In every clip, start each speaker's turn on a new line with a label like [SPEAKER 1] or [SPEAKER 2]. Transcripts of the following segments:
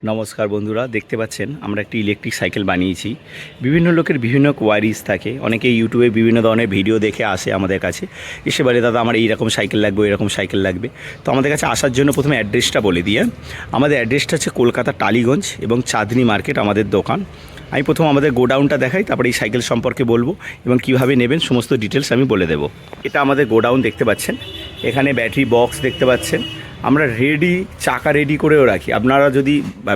[SPEAKER 1] নমস্কার বন্ধুরা, দেখতে পাচ্ছেন আমরা একটি ইলেকট্রিক সাইকেল বানিয়েছি। বিভিন্ন লোকের বিভিন্ন কোয়ারিজ থাকে, অনেকে ইউটিউবে বিভিন্ন ধরনের ভিডিও দেখে আসে আমাদের কাছে, এসে বলে দাদা আমার এইরকম সাইকেল লাগবে, এরকম সাইকেল লাগবে। তো আমাদের কাছে আসার জন্য প্রথমে অ্যাড্রেসটা বলে দিয়ে, আমাদের অ্যাড্রেসটা হচ্ছে কলকাতা টালিগঞ্জ এবং চাঁদনি মার্কেট আমাদের দোকান। আমি প্রথম আমাদের গোডাউনটা দেখাই, তারপরে এই সাইকেল সম্পর্কে বলবো এবং কীভাবে নেবেন সমস্ত ডিটেলস আমি বলে দেবো। এটা আমাদের গোডাউন দেখতে পাচ্ছেন, এখানে ব্যাটারি বক্স দেখতে পাচ্ছেন। আমরা রেডি চাকা রেডি করেও রাখি, আপনারা যদি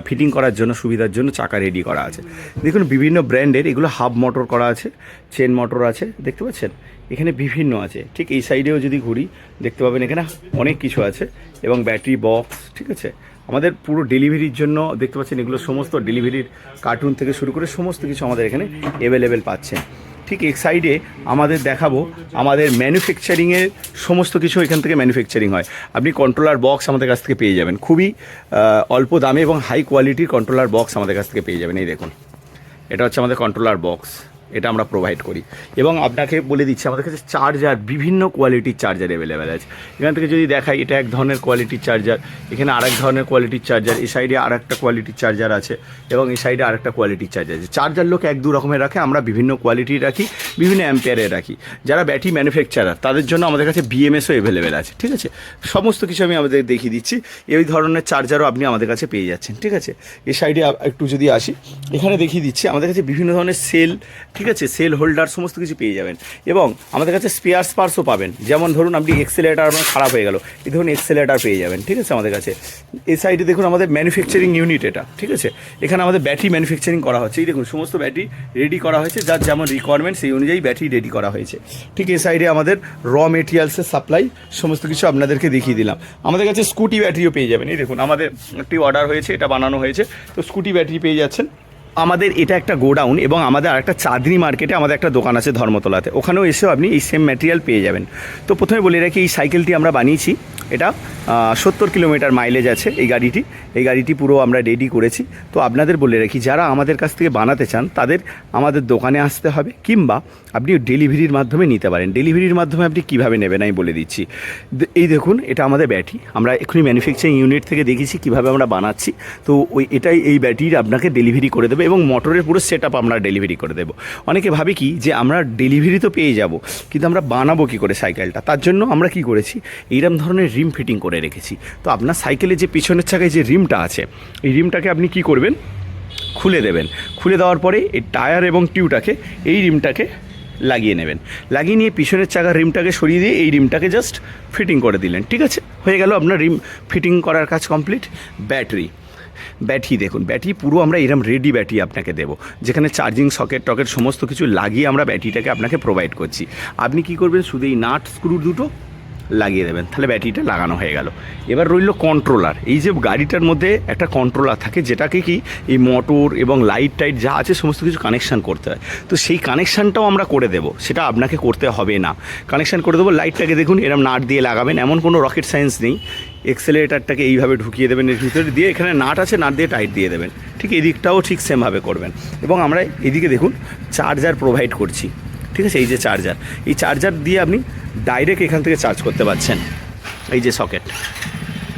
[SPEAKER 1] ফিটিং করার জন্য সুবিধার জন্য চাকা রেডি করা আছে। দেখুন বিভিন্ন ব্র্যান্ডের, এগুলো হাফ মোটর করা আছে, চেন মোটর আছে, দেখতে পাচ্ছেন এখানে বিভিন্ন আছে। ঠিক এই সাইডেও যদি ঘুরি দেখতে পাবেন এখানে অনেক কিছু আছে এবং ব্যাটারি বক্স, ঠিক আছে। আমাদের পুরো ডেলিভারির জন্য দেখতে পাচ্ছেন এগুলো সমস্ত ডেলিভারির কার্টুন থেকে শুরু করে সমস্ত কিছু আমাদের এখানে অ্যাভেলেবেল পাচ্ছেন। ঠিক এক সাইডে আমাদের দেখাবো আমাদের ম্যানুফ্যাকচারিংয়ের সমস্ত কিছু এখান থেকে ম্যানুফ্যাকচারিং হয়। আপনি কন্ট্রোলার বক্স আমাদের কাছ থেকে পেয়ে যাবেন, খুবই অল্প দামে এবং হাই কোয়ালিটির কন্ট্রোলার বক্স আমাদের কাছ থেকে পেয়ে যাবেন। এই দেখুন, এটা হচ্ছে আমাদের কন্ট্রোলার বক্স, এটা আমরা প্রোভাইড করি। এবং আপনাকে বলে দিচ্ছি আমাদের কাছে চার্জার, বিভিন্ন কোয়ালিটির চার্জার অ্যাভেলেবেল আছে। এখান থেকে যদি দেখাই, এটা এক ধরনের কোয়ালিটির চার্জার, এখানে আরেক ধরনের কোয়ালিটির চার্জার, এই সাইডে আর একটা কোয়ালিটির চার্জার আছে এবং এই সাইডে আরেকটা কোয়ালিটির চার্জার আছে। চার্জার লোক এক দু রকমের রাখে, আমরা বিভিন্ন কোয়ালিটির রাখি, বিভিন্ন অ্যাম্পিয়ারের রাখি। যারা ব্যাটারি ম্যানুফ্যাকচারার তাদের জন্য আমাদের কাছে বিএমএসও অ্যাভেলেবেল আছে, ঠিক আছে। সমস্ত কিছু আমি আমাদের দেখিয়ে দিচ্ছি। এই ধরনের চার্জারও আপনি আমাদের কাছে পেয়ে যাচ্ছেন, ঠিক আছে। এই সাইডে একটু যদি আসি, এখানে দেখিয়ে দিচ্ছি আমাদের কাছে বিভিন্ন ধরনের সেল, ঠিক আছে, সেল হোল্ডার সমস্ত কিছু পেয়ে যাবেন। এবং আমাদের কাছে স্পেয়ার পার্টসও পাবেন, যেমন ধরুন আপনি এক্সেলেটার আপনার খারাপ হয়ে গেল, এই ধরুন এক্সেলেটার পেয়ে যাবেন, ঠিক আছে আমাদের কাছে। এই সাইডে দেখুন আমাদের ম্যানুফ্যাকচারিং ইউনিট, এটা ঠিক আছে। এখানে আমাদের ব্যাটারি ম্যানুফ্যাকচারিং করা হচ্ছে। এই দেখুন সমস্ত ব্যাটারি রেডি করা হয়েছে, যার যেমন রিকোয়ারমেন্ট সেই অনুযায়ী ব্যাটারি রেডি করা হয়েছে। ঠিক এই সাইডে আমাদের র মেটেরিয়ালসের সাপ্লাই, সমস্ত কিছু আপনাদেরকে দেখিয়ে দিলাম। আমাদের কাছে স্কুটি ব্যাটারিও পেয়ে যাবেন। এই দেখুন আমাদের একটি অর্ডার হয়েছে, এটা বানানো হয়েছে, তো স্কুটি ব্যাটারি পেয়ে যাচ্ছেন। আমাদের এটা একটা গোডাউন এবং আমাদের আরেকটা চাঁদনি মার্কেটে আমাদের একটা দোকান আছে ধর্মতলাতে, ওখানেও এসেও আপনি এই সেম ম্যাটেরিয়াল পেয়ে যাবেন। তো প্রথমে বলে রাখি, এই সাইকেলটি আমরা বানিয়েছি, এটা 70 কিলোমিটার মাইলেজ আছে এই গাড়িটি পুরো আমরা রেডি করেছি। তো আপনাদের বলে রাখি, যারা আমাদের কাছ থেকে বানাতে চান তাদের আমাদের দোকানে আসতে হবে, কিংবা আপনি ডেলিভারির মাধ্যমে নিতে পারেন। ডেলিভারির মাধ্যমে আপনি কীভাবে নেবেন আমি বলে দিচ্ছি। এই দেখুন, এটা আমাদের ব্যাটারি, আমরা এখনই ম্যানুফ্যাকচারিং ইউনিট থেকে দেখেছি কীভাবে আমরা বানাচ্ছি। তো এই ব্যাটারির আপনাকে ডেলিভারি করে দেবে এবং মোটরের পুরো সেট আপ আমরা ডেলিভারি করে দেবো। অনেকে ভাবে কি যে আমরা ডেলিভারি তো পেয়ে যাব, কিন্তু আমরা বানাবো কী করে সাইকেলটা, তার জন্য আমরা কি করেছি, এইরকম ধরনের রিম ফিটিং করে রেখেছি। তো আপনার সাইকেলে যে পিছনের চাকায় যে রিমটা আছে, এই রিমটাকে আপনি কি করবেন, খুলে দেবেন। খুলে দেওয়ার পরে এই টায়ার এবং টিউটাকে, এই রিমটাকে লাগিয়ে নেবেন। লাগিয়ে নিয়ে পিছনের চাকার রিমটাকে সরিয়ে দিয়ে এই রিমটাকে জাস্ট ফিটিং করে দিলেন, ঠিক আছে, হয়ে গেল আপনার রিম ফিটিং করার কাজ কমপ্লিট। ব্যাটারি দেখুন, ব্যাটারি পুরো আমরা এরম রেডি ব্যাটারি আপনাকে দেবো, যেখানে চার্জিং সকেট টকেট সমস্ত কিছু লাগিয়ে আমরা ব্যাটারিটাকে আপনাকে প্রোভাইড করছি। আপনি কি করবেন, শুধু এই নাট স্ক্রু দুটো লাগিয়ে দেবেন, তাহলে ব্যাটারিটা লাগানো হয়ে গেল। এবার রইল কন্ট্রোলার। এই যে গাড়িটার মধ্যে একটা কন্ট্রোলার থাকে, যেটাকে কি এই মোটর এবং লাইট টাইট যা আছে সমস্ত কিছু কানেকশান করতে হয়। তো সেই কানেকশানটাও আমরা করে দেবো, সেটা আপনাকে করতে হবে না, কানেকশান করে দেবো। লাইটটাকে দেখুন এরম নাট দিয়ে লাগাবেন, এমন কোনো রকেট সায়েন্স নেই। এক্সেলেটারটাকে এইভাবে ঢুকিয়ে দেবেন এর ভিতরে দিয়ে, এখানে নাট আছে, নাট দিয়ে টাইট দিয়ে দেবেন। ঠিক এদিকটাও ঠিক সেমভাবে করবেন। এবং আমরা এদিকে দেখুন চার্জার প্রোভাইড করছি, ঠিক আছে। এই যে চার্জার, এই চার্জার দিয়ে আপনি ডাইরেক্ট এখান থেকে চার্জ করতে পারছেন। এই যে সকেট,